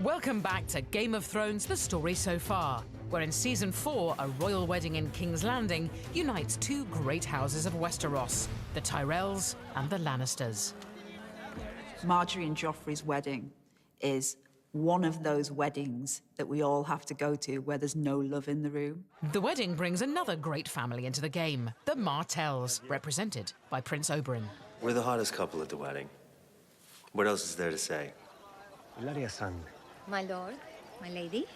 Welcome back to Game of Thrones: The Story So Far, where in Season 4, a royal wedding in King's Landing unites two great houses of Westeros, the Tyrells and the Lannisters. Marjorie and Joffrey's wedding is one of those weddings that we all have to go to where there's no love in the room. The wedding brings another great family into the game, the Martells, represented by Prince Oberyn. We're the hottest couple at the wedding. What else is there to say? Ilaria-san. My lord, my lady.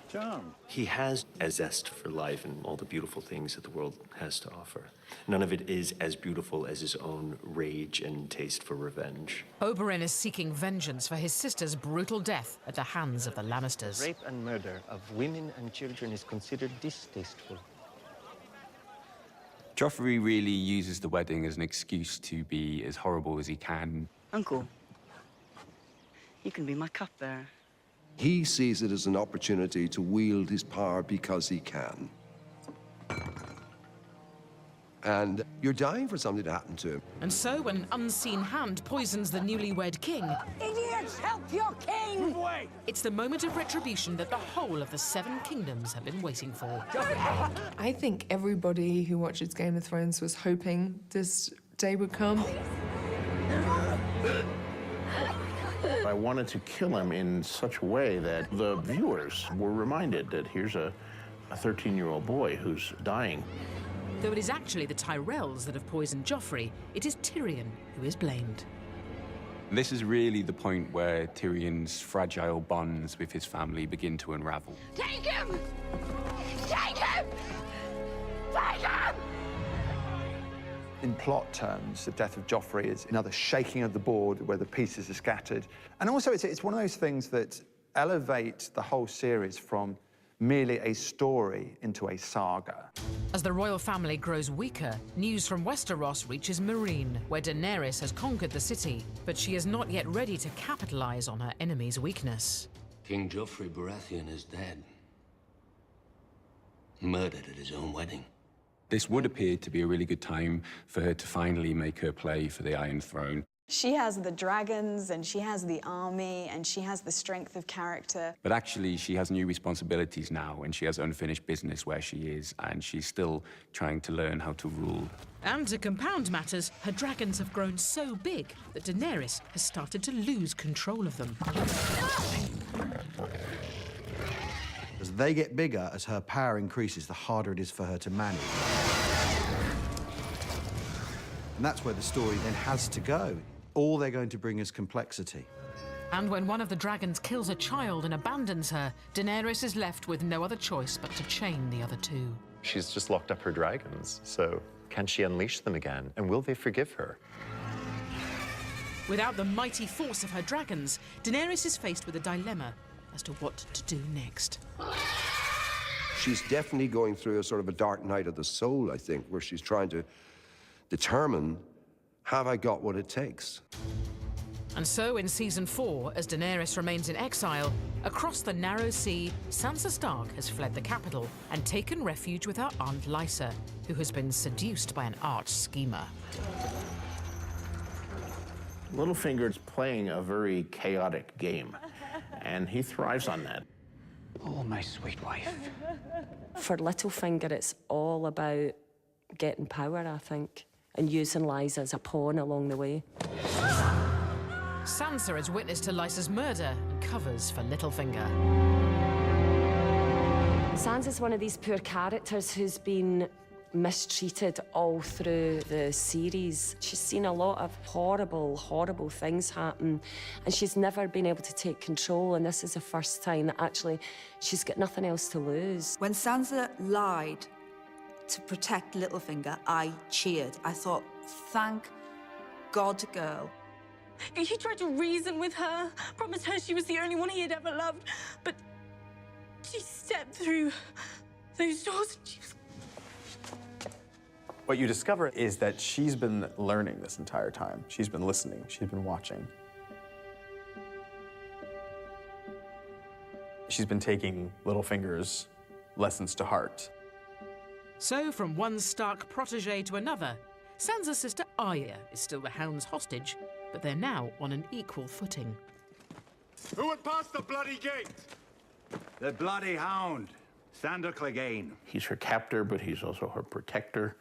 Charm. He has a zest for life and all the beautiful things that the world has to offer. None of it is as beautiful as his own rage and taste for revenge. Oberyn is seeking vengeance for his sister's brutal death at the hands of the Lannisters. Rape and murder of women and children is considered distasteful. Joffrey really uses the wedding as an excuse to be as horrible as he can. Uncle, you can be my cupbearer. He sees it as an opportunity to wield his power because he can. And you're dying for something to happen to him. And so, when an unseen hand poisons the newlywed king... Idiots, help your king! Move away! It's the moment of retribution that the whole of the Seven Kingdoms have been waiting for. I think everybody who watches Game of Thrones was hoping this day would come. I wanted to kill him in such a way that the viewers were reminded that here's a 13-year-old boy who's dying. Though it is actually the Tyrells that have poisoned Joffrey, it is Tyrion who is blamed. This is really the point where Tyrion's fragile bonds with his family begin to unravel. Take him! Take him! Take him! In plot terms, the death of Joffrey is another shaking of the board where the pieces are scattered. And also, it's one of those things that elevate the whole series from merely a story into a saga. As the royal family grows weaker, news from Westeros reaches Meereen, where Daenerys has conquered the city, but she is not yet ready to capitalize on her enemy's weakness. King Joffrey Baratheon is dead. Murdered at his own wedding. This would appear to be a really good time for her to finally make her play for the Iron Throne. She has the dragons, and she has the army, and she has the strength of character. But actually, she has new responsibilities now, and she has unfinished business where she is, and she's still trying to learn how to rule. And to compound matters, her dragons have grown so big that Daenerys has started to lose control of them. As they get bigger, as her power increases, the harder it is for her to manage. And that's where the story then has to go. All they're going to bring is complexity. And when one of the dragons kills a child and abandons her, Daenerys is left with no other choice but to chain the other two. She's just locked up her dragons, so can she unleash them again? And will they forgive her? Without the mighty force of her dragons, Daenerys is faced with a dilemma as to what to do next. She's definitely going through a sort of a dark night of the soul, I think, where she's trying to determine, have I got what it takes? And so, in Season 4, as Daenerys remains in exile, across the narrow sea, Sansa Stark has fled the capital and taken refuge with her aunt Lysa, who has been seduced by an arch schemer. Littlefinger's playing a very chaotic game, and he thrives on that. Oh, my sweet wife. For Littlefinger, it's all about getting power, I think, and using Lysa as a pawn along the way. Sansa is witness to Lysa's murder and covers for Littlefinger. Sansa's one of these poor characters who's been mistreated all through the series. She's seen a lot of horrible, horrible things happen, and she's never been able to take control, and this is the first time that actually she's got nothing else to lose. When Sansa lied to protect Littlefinger, I cheered. I thought, thank God, girl. He tried to reason with her, promised her she was the only one he had ever loved, but she stepped through those doors and she was... What you discover is that she's been learning this entire time. She's been listening, she's been watching. She's been taking Littlefinger's lessons to heart. So, from one Stark protege to another, Sansa's sister Arya is still the Hound's hostage, but they're now on an equal footing. Who would pass the bloody gate? The bloody hound, Sandor Clegane. He's her captor, but he's also her protector.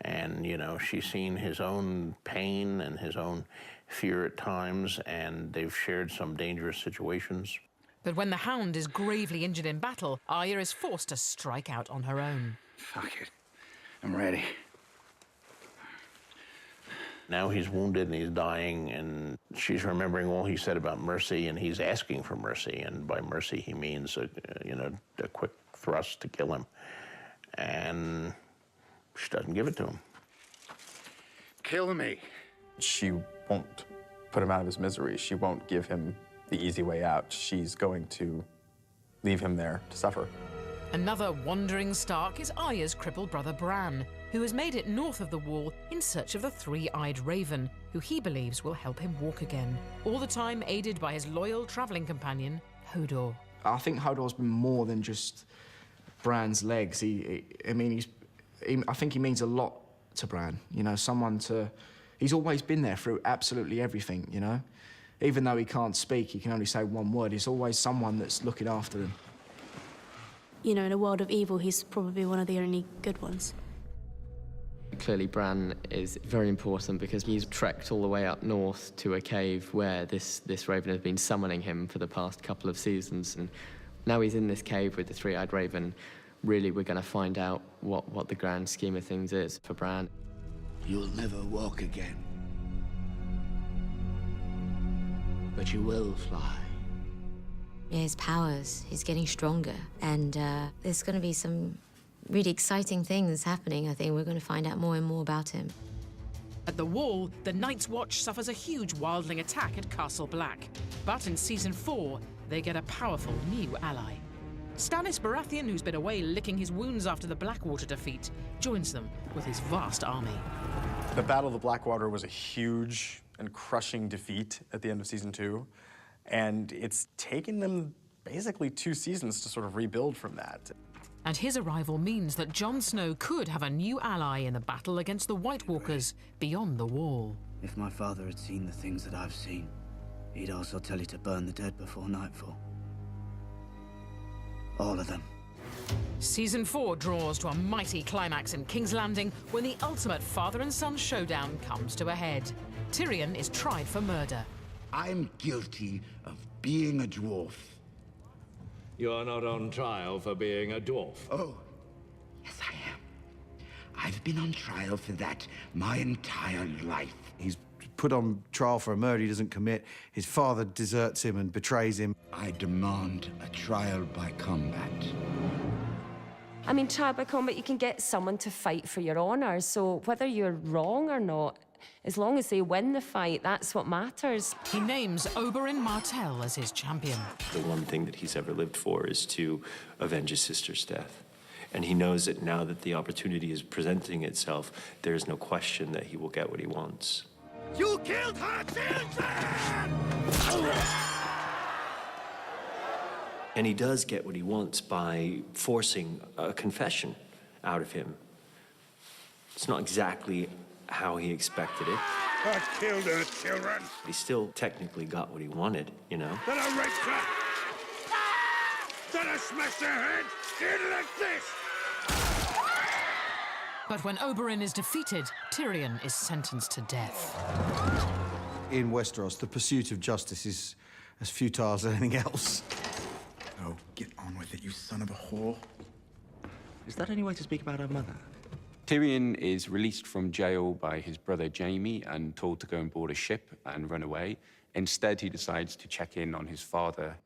And, you know, she's seen his own pain and his own fear at times, and they've shared some dangerous situations. But when the Hound is gravely injured in battle, Arya is forced to strike out on her own. Fuck it. I'm ready. Now he's wounded and he's dying, and she's remembering all he said about mercy, and he's asking for mercy. And by mercy, he means, a quick thrust to kill him. And she doesn't give it to him. Kill me. She won't put him out of his misery. She won't give him the easy way out. She's going to leave him there to suffer. Another wandering Stark is Arya's crippled brother Bran, who has made it north of the Wall in search of the three-eyed raven, who he believes will help him walk again, all the time aided by his loyal travelling companion, Hodor. I think Hodor's been more than just Bran's legs. I think he means a lot to Bran, you know, someone to... He's always been there through absolutely everything, you know? Even though he can't speak, he can only say one word, he's always someone that's looking after him. You know, in a world of evil, he's probably one of the only good ones. Clearly, Bran is very important because he's trekked all the way up north to a cave where this raven has been summoning him for the past couple of seasons. And now he's in this cave with the three-eyed raven. Really, we're going to find out what the grand scheme of things is for Bran. You'll never walk again. But you will fly. Yeah, his powers, he's getting stronger. And there's going to be some really exciting things happening, I think. We're going to find out more and more about him. At the Wall, the Night's Watch suffers a huge wildling attack at Castle Black. But in Season 4, they get a powerful new ally. Stannis Baratheon, who's been away licking his wounds after the Blackwater defeat, joins them with his vast army. The Battle of the Blackwater was a huge and crushing defeat at the end of Season 2. And it's taken them basically 2 seasons to sort of rebuild from that. And his arrival means that Jon Snow could have a new ally in the battle against the White Walkers beyond the Wall. If my father had seen the things that I've seen, he'd also tell you to burn the dead before nightfall. All of them. Season 4 draws to a mighty climax in King's Landing when the ultimate father and son showdown comes to a head. Tyrion is tried for murder. I'm guilty of being a dwarf. You're not on trial for being a dwarf. Oh, yes I am. I've been on trial for that my entire life. He's put on trial for a murder he doesn't commit. His father deserts him and betrays him. I demand a trial by combat. I mean, trial by combat, you can get someone to fight for your honour, so whether you're wrong or not, as long as they win the fight, that's what matters. He names Oberyn Martell as his champion. The one thing that he's ever lived for is to avenge his sister's death. And he knows that now that the opportunity is presenting itself, there is no question that he will get what he wants. You killed her children! And he does get what he wants by forcing a confession out of him. It's not exactly how he expected it. I killed her children. He still technically got what he wanted, you know? Then I raped her. Then I smashed her head in like this. But when Oberyn is defeated, Tyrion is sentenced to death. In Westeros, the pursuit of justice is as futile as anything else. Oh, get on with it, you son of a whore. Is that any way to speak about her mother? Tyrion is released from jail by his brother Jaime and told to go and board a ship and run away. Instead, he decides to check in on his father.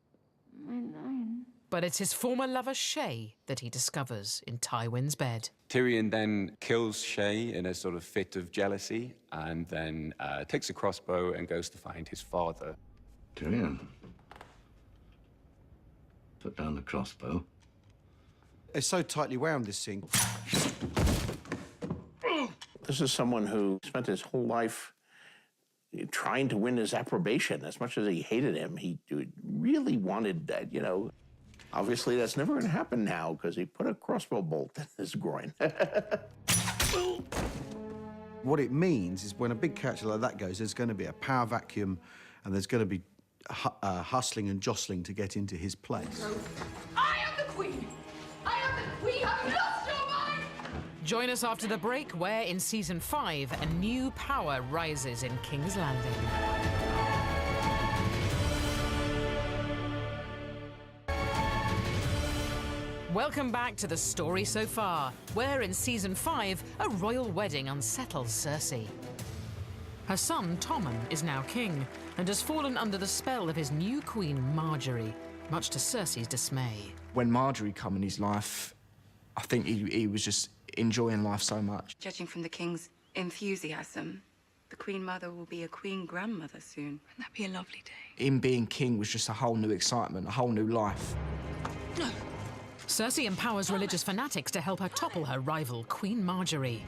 But it's his former lover, Shae, that he discovers in Tywin's bed. Tyrion then kills Shae in a sort of fit of jealousy and then takes a crossbow and goes to find his father. Tyrion, put down the crossbow. It's so tightly wound, this scene. This is someone who spent his whole life trying to win his approbation. As much as he hated him, he really wanted that, you know. Obviously, that's never going to happen now because he put a crossbow bolt in his groin. What it means is when a big character like that goes, there's going to be a power vacuum and there's going to be hustling and jostling to get into his place. I am the Queen! I am the Queen! Have you lost your mind? Join us after the break, where in Season 5, a new power rises in King's Landing. Welcome back to the story so far, where in Season 5, a royal wedding unsettles Cersei. Her son, Tommen, is now king, and has fallen under the spell of his new queen, Margaery, much to Cersei's dismay. When Margaery come in his life, I think he was just enjoying life so much. Judging from the king's enthusiasm, the Queen Mother will be a Queen Grandmother soon. Wouldn't that be a lovely day? Him being king was just a whole new excitement, a whole new life. Cersei empowers religious fanatics to help her topple her rival, Queen Margaery.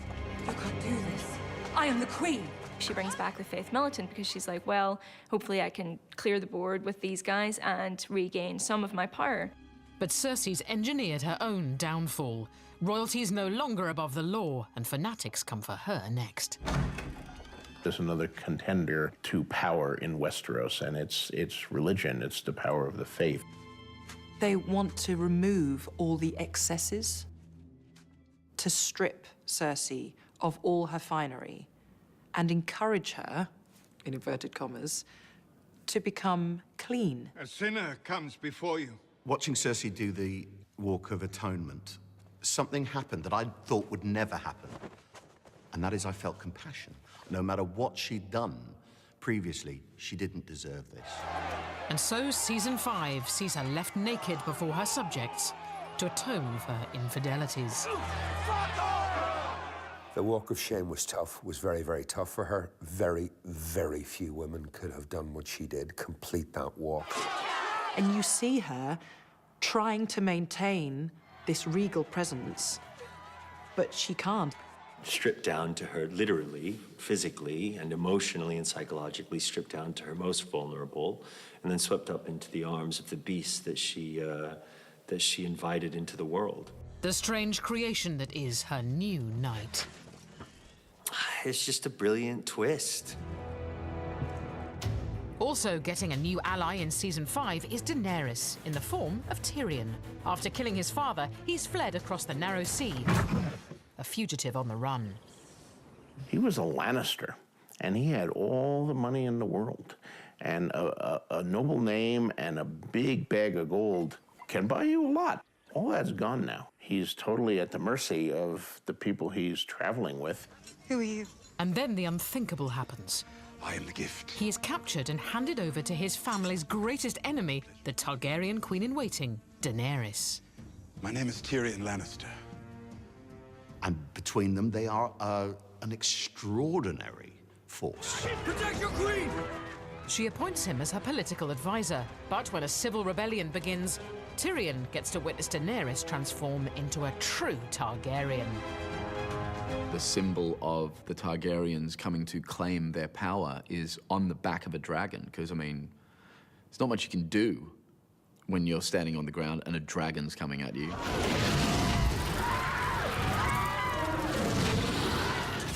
You can't do this. I am the Queen. She brings back the Faith Militant because she's like, well, hopefully I can clear the board with these guys and regain some of my power. But Cersei's engineered her own downfall. Royalty's no longer above the law, and fanatics come for her next. There's another contender to power in Westeros, and it's religion. It's the power of the faith. They want to remove all the excesses, to strip Cersei of all her finery, and encourage her, in inverted commas, to become clean. A sinner comes before you. Watching Cersei do the Walk of Atonement, something happened that I thought would never happen. And that is I felt compassion. No matter what she'd done previously, she didn't deserve this. And so Season 5 sees her left naked before her subjects to atone for her infidelities. The walk of shame was tough, was very, very tough for her. Very, very few women could have done what she did, complete that walk. And you see her trying to maintain this regal presence, but she can't. Stripped down to her, literally, physically, and emotionally and psychologically stripped down to her most vulnerable, and then swept up into the arms of the beast that she invited into the world. The strange creation that is her new knight. It's just a brilliant twist. Also getting a new ally in Season 5 is Daenerys, in the form of Tyrion. After killing his father, he's fled across the Narrow Sea, a fugitive on the run. He was a Lannister, and he had all the money in the world. And a noble name and a big bag of gold can buy you a lot. All that's gone now. He's totally at the mercy of the people he's traveling with. Who are you? And then the unthinkable happens. I am the gift. He is captured and handed over to his family's greatest enemy, the Targaryen Queen-in-Waiting, Daenerys. My name is Tyrion Lannister. And between them, they are an extraordinary force. Protect your queen! She appoints him as her political advisor, but when a civil rebellion begins, Tyrion gets to witness Daenerys transform into a true Targaryen. The symbol of the Targaryens coming to claim their power is on the back of a dragon, because, I mean, there's not much you can do when you're standing on the ground and a dragon's coming at you.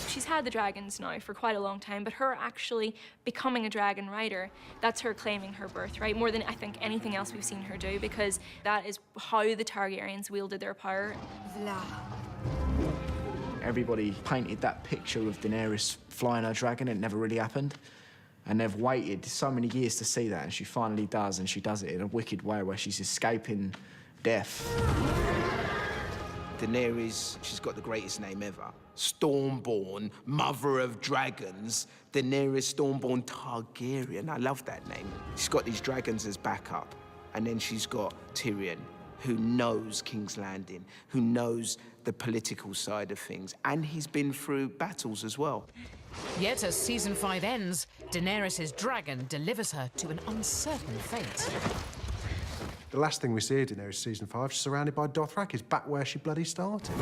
She's had the dragons now for quite a long time, but her actually becoming a dragon rider, that's her claiming her birthright more than I think anything else we've seen her do, because that is how the Targaryens wielded their power. Everybody painted that picture of Daenerys flying her dragon. It never really happened. And they've waited so many years to see that, and she finally does, and she does it in a wicked way where she's escaping death. Daenerys, she's got the greatest name ever. Stormborn, mother of dragons, Daenerys Stormborn Targaryen. I love that name. She's got these dragons as backup. And then she's got Tyrion, who knows King's Landing, who knows the political side of things, and he's been through battles as well. Yet as Season 5 ends, Daenerys' dragon delivers her to an uncertain fate. The last thing we see of Daenerys Season 5, she's surrounded by Dothraki, back where she bloody started.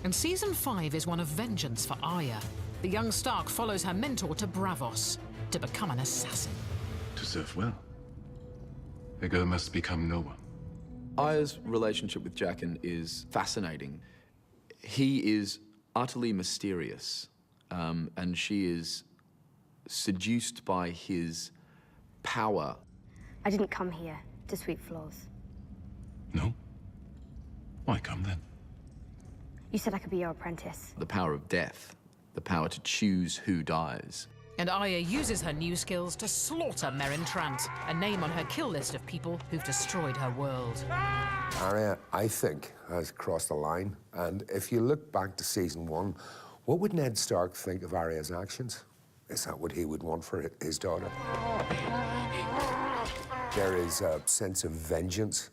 And Season 5 is one of vengeance for Arya. The young Stark follows her mentor to Braavos to become an assassin. To serve well, a girl must become no one. Arya's relationship with Jaqen is fascinating. He is utterly mysterious. and she is seduced by his power. I didn't come here to sweep floors. No? Why come then? You said I could be your apprentice. The power of death, the power to choose who dies. And Arya uses her new skills to slaughter Meryn Trant, a name on her kill list of people who've destroyed her world. Arya, I think, has crossed the line. And if you look back to season 1, what would Ned Stark think of Arya's actions? Is that what he would want for his daughter? There is a sense of vengeance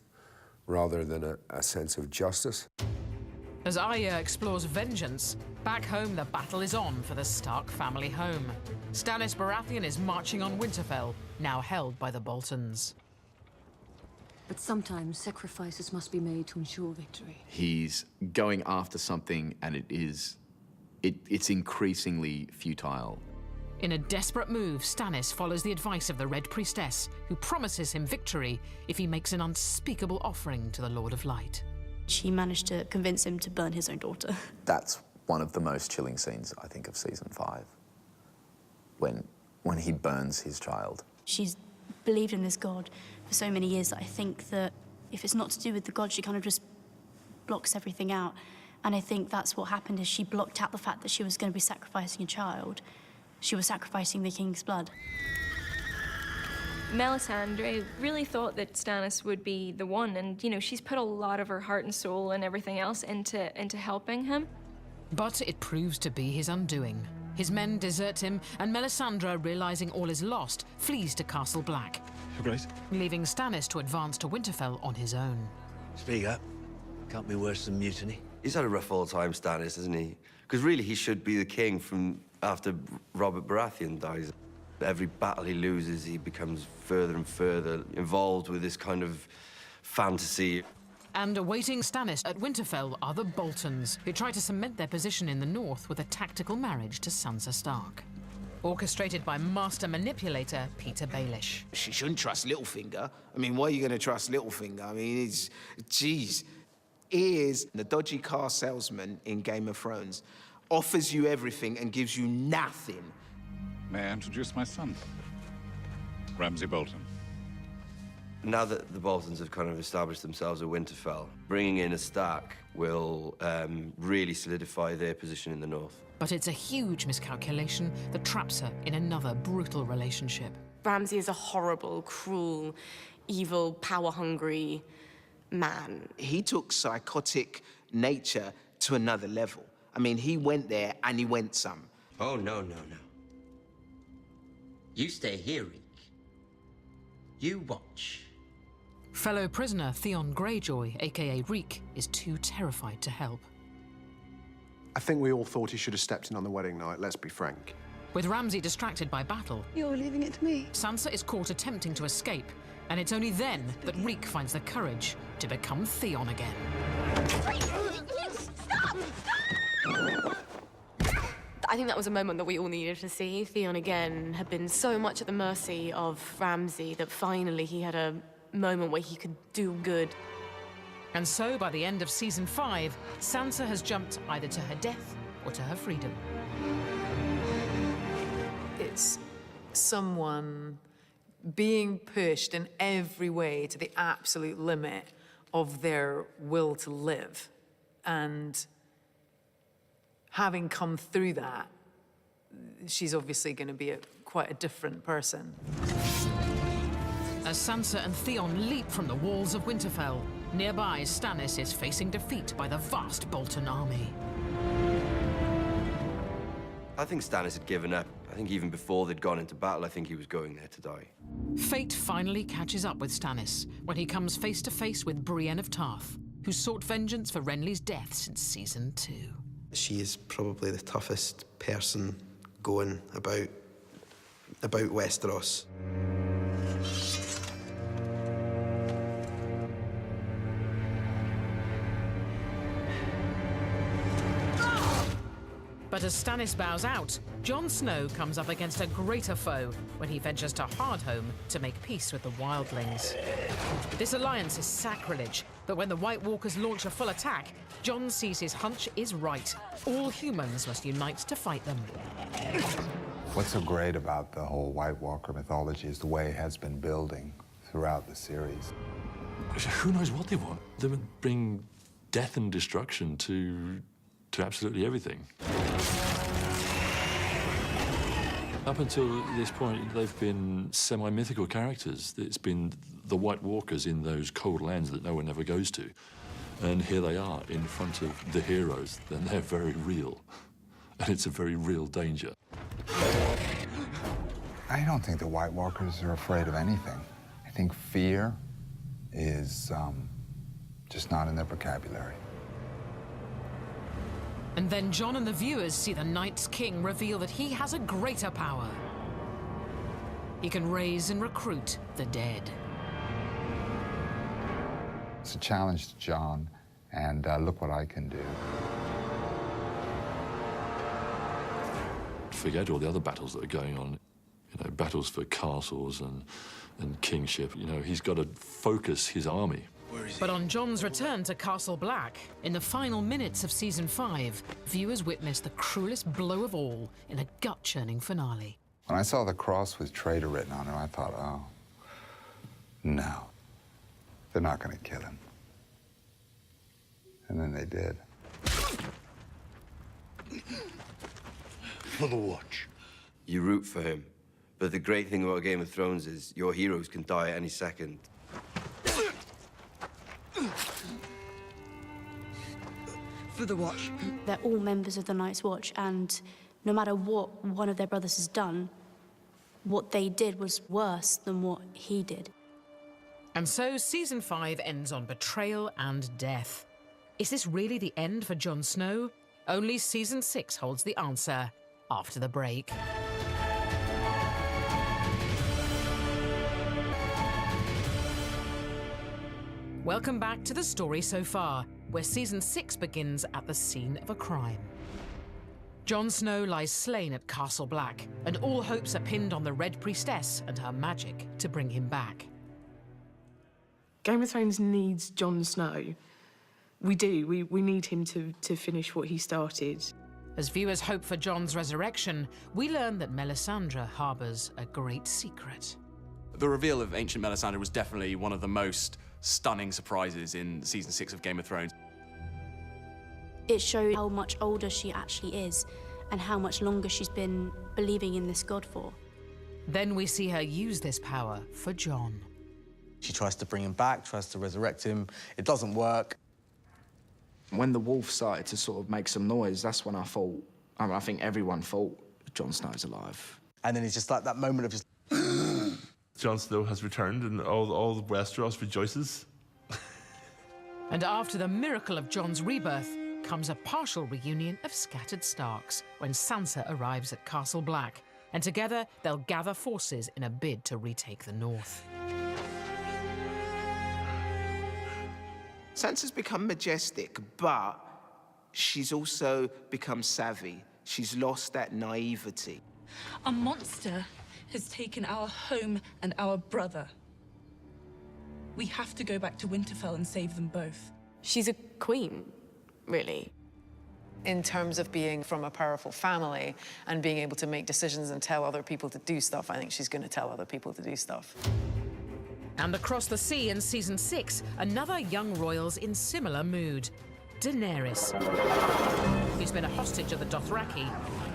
rather than a sense of justice. As Arya explores vengeance, back home the battle is on for the Stark family home. Stannis Baratheon is marching on Winterfell, now held by the Boltons. But sometimes sacrifices must be made to ensure victory. He's going after something, and it's increasingly futile. In a desperate move, Stannis follows the advice of the Red Priestess, who promises him victory if he makes an unspeakable offering to the Lord of Light. She managed to convince him to burn his own daughter. That's one of the most chilling scenes, I think, of season 5. When he burns his child. She's believed in this god for so many years that I think that if it's not to do with the god, she kind of just blocks everything out. And I think that's what happened, is she blocked out the fact that she was going to be sacrificing a child. She was sacrificing the king's blood. Melisandre really thought that Stannis would be the one, and, you know, she's put a lot of her heart and soul and everything else into helping him. But it proves to be his undoing. His men desert him, and Melisandre, realizing all is lost, flees to Castle Black, Your Grace? leaving Stannis to advance to Winterfell on his own. Speak up. Can't be worse than mutiny. He's had a rough old time, Stannis, hasn't he? Because really, he should be the king from after Robert Baratheon dies. Every battle he loses, he becomes further and further involved with this kind of fantasy. And awaiting Stannis at Winterfell are the Boltons, who try to cement their position in the north with a tactical marriage to Sansa Stark. Orchestrated by master manipulator Peter Baelish. She shouldn't trust Littlefinger. I mean, why are you going to trust Littlefinger? I mean, jeez. He is the dodgy car salesman in Game of Thrones. Offers you everything and gives you nothing. May I introduce my son, Ramsay Bolton? Now that the Boltons have kind of established themselves at Winterfell, bringing in a Stark will really solidify their position in the north. But it's a huge miscalculation that traps her in another brutal relationship. Ramsay is a horrible, cruel, evil, power-hungry man. He took psychotic nature to another level. I mean, he went there and he went some. Oh, no. You stay here, Reek. You watch. Fellow prisoner Theon Greyjoy, aka Reek, is too terrified to help. I think we all thought he should have stepped in on the wedding night, let's be frank. With Ramsay distracted by battle, you're leaving it to me. Sansa is caught attempting to escape, and it's only then that Reek finds the courage to become Theon again. Stop! I think that was a moment that we all needed to see. Theon, again, had been so much at the mercy of Ramsay that finally he had a moment where he could do good. And so, by the end of season 5, Sansa has jumped either to her death or to her freedom. It's someone being pushed in every way to the absolute limit of their will to live. And having come through that, she's obviously going to be quite a different person. As Sansa and Theon leap from the walls of Winterfell, nearby Stannis is facing defeat by the vast Bolton army. I think Stannis had given up. I think even before they'd gone into battle, I think he was going there to die. Fate finally catches up with Stannis when he comes face to face with Brienne of Tarth, who sought vengeance for Renly's death since season 2. She is probably the toughest person going about Westeros. But as Stannis bows out, Jon Snow comes up against a greater foe when he ventures to Hardhome to make peace with the wildlings. This alliance is sacrilege, But when the White Walkers launch a full attack, Jon sees his hunch is right. All humans must unite to fight them. What's so great about the whole White Walker mythology is the way it has been building throughout the series. Who knows what they want? They would bring death and destruction to absolutely everything. Up until this point, they've been semi-mythical characters. It's been the White Walkers in those cold lands that no one ever goes to. And here they are in front of the heroes, and they're very real. And it's a very real danger. I don't think the White Walkers are afraid of anything. I think fear is just not in their vocabulary. And then Jon and the viewers see the Night's King reveal that he has a greater power. He can raise and recruit the dead. It's a challenge to Jon, and look what I can do. Forget all the other battles that are going on. You know, battles for castles and kingship. You know, he's got to focus his army. But on Jon's return to Castle Black, in the final minutes of Season 5, viewers witness the cruelest blow of all in a gut-churning finale. When I saw the cross with traitor written on it, I thought, oh, no, they're not going to kill him. And then they did. For the Watch. You root for him. But the great thing about Game of Thrones is your heroes can die at any second. For the Watch. They're all members of the Night's Watch, and no matter what one of their brothers has done, what they did was worse than what he did. And so Season 5 ends on betrayal and death. Is this really the end for Jon Snow? Only Season 6 holds the answer after the break. Welcome back to The Story So Far, where Season 6 begins at the scene of a crime. Jon Snow lies slain at Castle Black, and all hopes are pinned on the Red Priestess and her magic to bring him back. Game of Thrones needs Jon Snow. We do. We need him to finish what he started. As viewers hope for Jon's resurrection, we learn that Melisandre harbours a great secret. The reveal of ancient Melisandre was definitely one of the most stunning surprises in Season 6 of Game of Thrones. It showed how much older she actually is and how much longer she's been believing in this god for. Then we see her use this power for Jon. She tries to bring him back, tries to resurrect him. It doesn't work. When the wolf started to sort of make some noise, that's when I thought, I think everyone thought Jon Snow's alive. And then it's just like that moment of just... Jon Snow has returned and all the Westeros rejoices. And after the miracle of Jon's rebirth comes a partial reunion of scattered Starks when Sansa arrives at Castle Black, and together they'll gather forces in a bid to retake the North. Sansa's become majestic, but she's also become savvy. She's lost that naivety. A monster has taken our home and our brother. We have to go back to Winterfell and save them both. She's a queen, really. In terms of being from a powerful family and being able to make decisions and tell other people to do stuff, I think she's going to tell other people to do stuff. And across the sea in Season 6, another young royal's in similar mood. Daenerys, who's been a hostage of the Dothraki,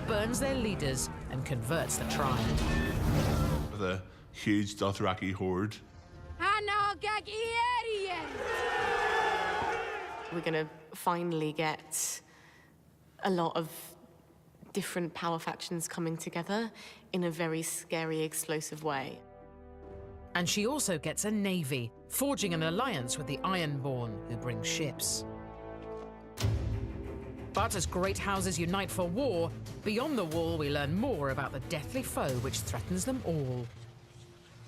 burns their leaders and converts the tribe. The huge Dothraki horde. We're going to finally get a lot of different power factions coming together in a very scary, explosive way. And she also gets a navy, forging an alliance with the Ironborn, who bring ships. But as great houses unite for war, beyond the wall we learn more about the deathly foe which threatens them all.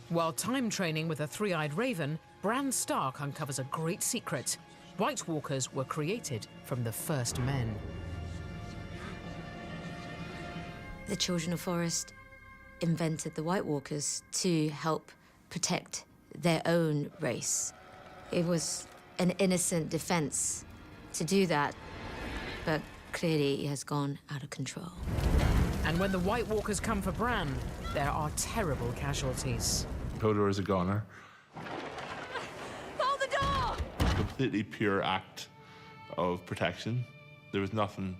While time training with a three-eyed raven, Bran Stark uncovers a great secret. White Walkers were created from the first men. The Children of Forest invented the White Walkers to help protect their own race. It was an innocent defense to do that, but clearly it has gone out of control. And when the White Walkers come for Bran, there are terrible casualties. Hodor is a goner. Hold the door! Completely pure act of protection. There was nothing,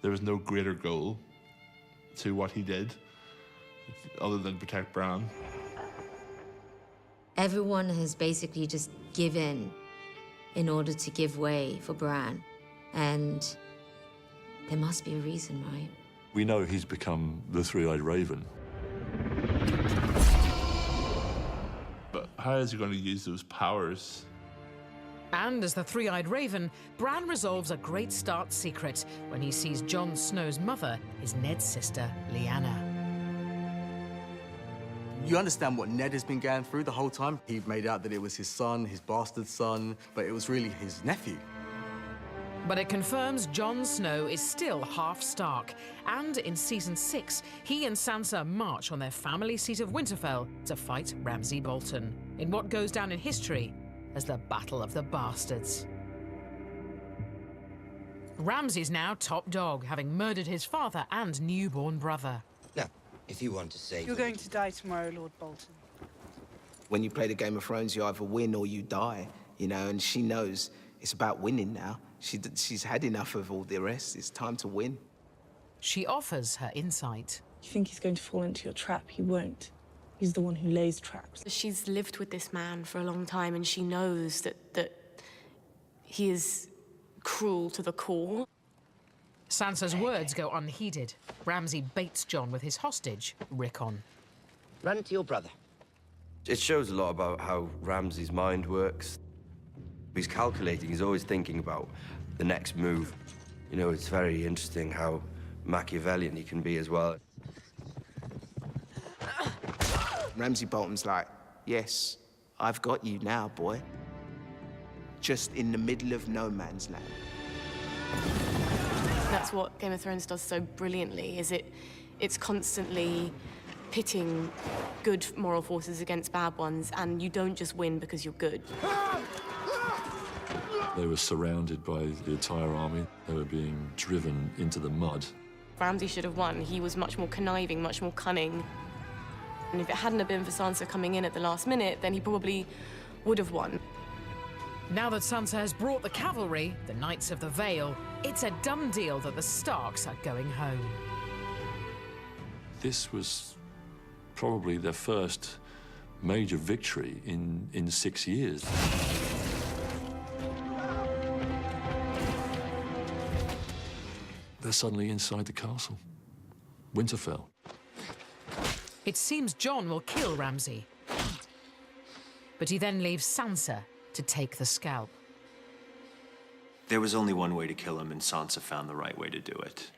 there was no greater goal to what he did other than protect Bran. Everyone has basically just given in order to give way for Bran. And there must be a reason, right? We know he's become the Three-Eyed Raven. But how is he going to use those powers? And as the Three-Eyed Raven, Bran resolves a great start secret when he sees Jon Snow's mother is Ned's sister, Lyanna. You understand what Ned has been going through the whole time? He made out that it was his son, his bastard son, but it was really his nephew. But it confirms Jon Snow is still half Stark, and in Season 6, he and Sansa march on their family seat of Winterfell to fight Ramsay Bolton, in what goes down in history as the Battle of the Bastards. Ramsay's now top dog, having murdered his father and newborn brother. Now, if you want to save You're going to die tomorrow, Lord Bolton. When you play the Game of Thrones, you either win or you die, you know, and she knows it's about winning now. She's had enough of all the rest. It's time to win. She offers her insight. You think he's going to fall into your trap? He won't. He's the one who lays traps. She's lived with this man for a long time, and she knows that he is cruel to the core. Sansa's words go unheeded. Ramsay baits Jon with his hostage, Rickon. Run to your brother. It shows a lot about how Ramsay's mind works. He's calculating, he's always thinking about the next move. You know, it's very interesting how Machiavellian he can be as well. Ramsay Bolton's like, yes, I've got you now, boy. Just in the middle of no man's land. That's what Game of Thrones does so brilliantly, is it's constantly pitting good moral forces against bad ones, and you don't just win because you're good. They were surrounded by the entire army. They were being driven into the mud. Ramsay should have won. He was much more conniving, much more cunning. And if it hadn't have been for Sansa coming in at the last minute, then he probably would have won. Now that Sansa has brought the cavalry, the Knights of the Vale, it's a done deal that the Starks are going home. This was probably their first major victory in 6 years. They're suddenly inside the castle. Winterfell. It seems Jon will kill Ramsay. But he then leaves Sansa to take the scalp. There was only one way to kill him, and Sansa found the right way to do it.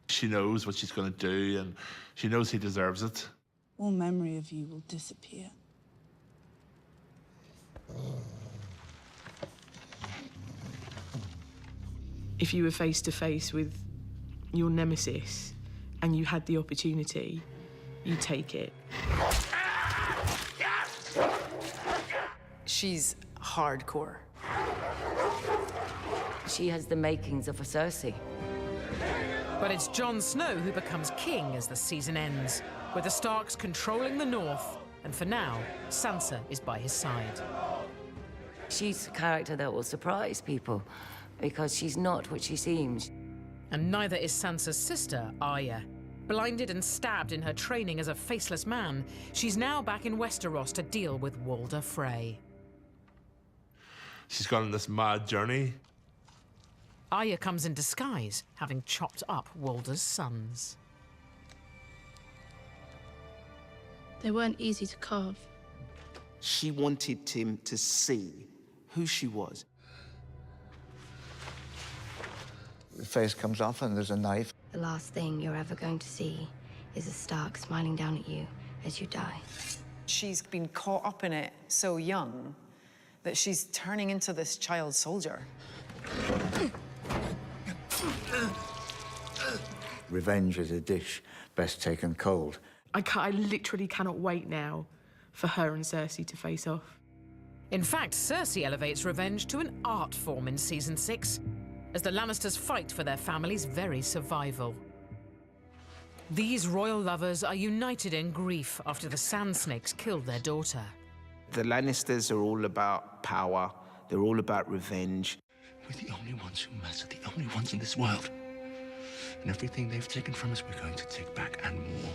She knows what she's going to do, and she knows he deserves it. All memory of you will disappear. If you were face to face with your nemesis and you had the opportunity, you take it. She's hardcore. She has the makings of a Cersei. But it's Jon Snow who becomes king as the season ends, with the Starks controlling the north, and for now, Sansa is by his side. She's a character that will surprise people, because she's not what she seems. And neither is Sansa's sister, Arya. Blinded and stabbed in her training as a faceless man, she's now back in Westeros to deal with Walder Frey. She's gone on this mad journey. Arya comes in disguise, having chopped up Walder's sons. They weren't easy to carve. She wanted him to see who she was. The face comes off and there's a knife. The last thing you're ever going to see is a Stark smiling down at you as you die. She's been caught up in it so young that she's turning into this child soldier. Revenge is a dish best taken cold. I literally cannot wait now for her and Cersei to face off. In fact, Cersei elevates revenge to an art form in Season 6, as the Lannisters fight for their family's very survival. These royal lovers are united in grief after the Sand Snakes killed their daughter. The Lannisters are all about power. They're all about revenge. We're the only ones who matter, the only ones in this world. And everything they've taken from us, we're going to take back and more.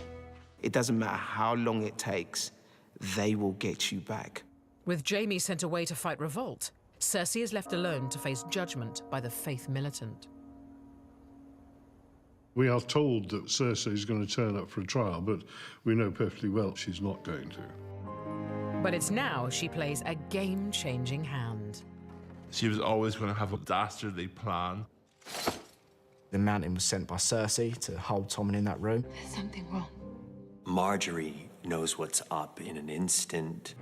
It doesn't matter how long it takes, they will get you back. With Jaime sent away to fight revolt, Cersei is left alone to face judgment by the faith militant. We are told that Cersei is going to turn up for a trial, but we know perfectly well she's not going to. But it's now she plays a game-changing hand. She was always going to have a dastardly plan. The Mountain was sent by Cersei to hold Tommen in that room. There's something wrong. Marjorie knows what's up in an instant.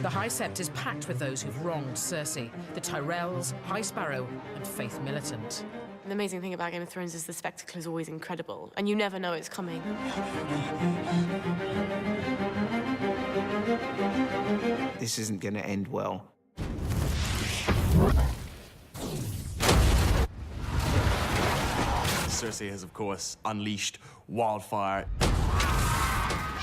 The High Sept is packed with those who've wronged Cersei, the Tyrells, High Sparrow, and Faith Militant. The amazing thing about Game of Thrones is the spectacle is always incredible, and you never know it's coming. This isn't going to end well. Cersei has, of course, unleashed wildfire.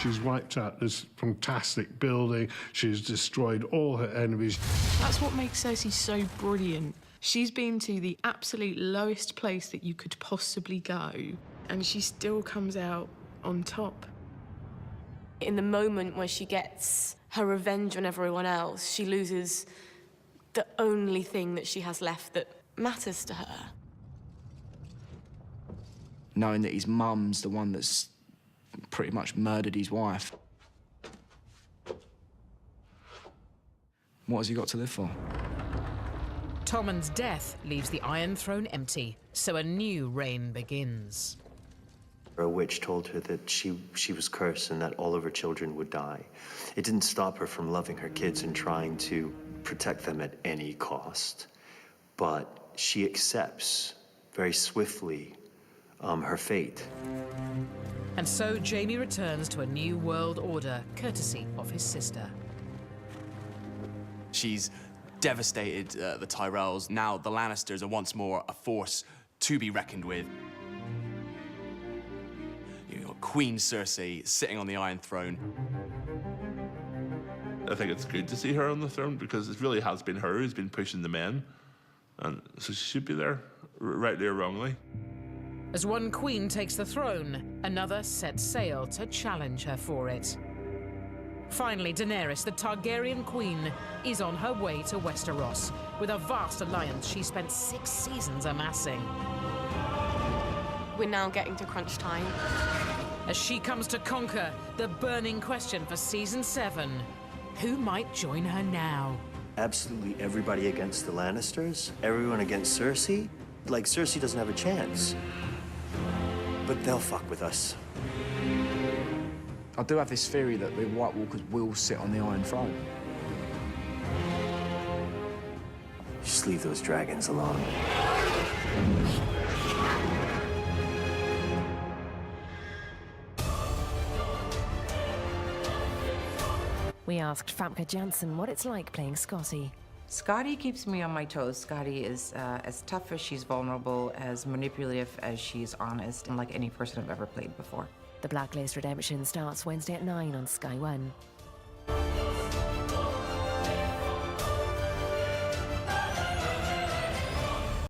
She's wiped out this fantastic building. She's destroyed all her enemies. That's what makes Cersei so brilliant. She's been to the absolute lowest place that you could possibly go, and she still comes out on top. In the moment where she gets her revenge on everyone else, she loses the only thing that she has left that matters to her. Knowing that his mum's the one that's pretty much murdered his wife. What has he got to live for? Tommen's death leaves the Iron Throne empty, so a new reign begins. A witch told her that she was cursed and that all of her children would die. It didn't stop her from loving her kids and trying to protect them at any cost. But she accepts very swiftly her fate. And so Jaime returns to a new world order, courtesy of his sister. She's devastated the Tyrells. Now the Lannisters are once more a force to be reckoned with. You've got Queen Cersei sitting on the Iron Throne. I think it's good to see her on the throne because it really has been her who's been pushing the men. And so she should be there, rightly or wrongly. As one queen takes the throne, another sets sail to challenge her for it. Finally, Daenerys, the Targaryen queen, is on her way to Westeros with a vast alliance she spent 6 seasons amassing. We're now getting to crunch time. As she comes to conquer the burning question for Season 7, who might join her now? Absolutely everybody against the Lannisters, everyone against Cersei. Like, Cersei doesn't have a chance. But they'll fuck with us. I do have this theory that the White Walkers will sit on the Iron Throne. Just leave those dragons alone. We asked Famke Janssen what it's like playing Scotty. Scotty keeps me on my toes. Scotty is as tough as she's vulnerable, as manipulative as she's honest, and like any person I've ever played before. The Blacklist Redemption starts Wednesday at 9 on Sky One.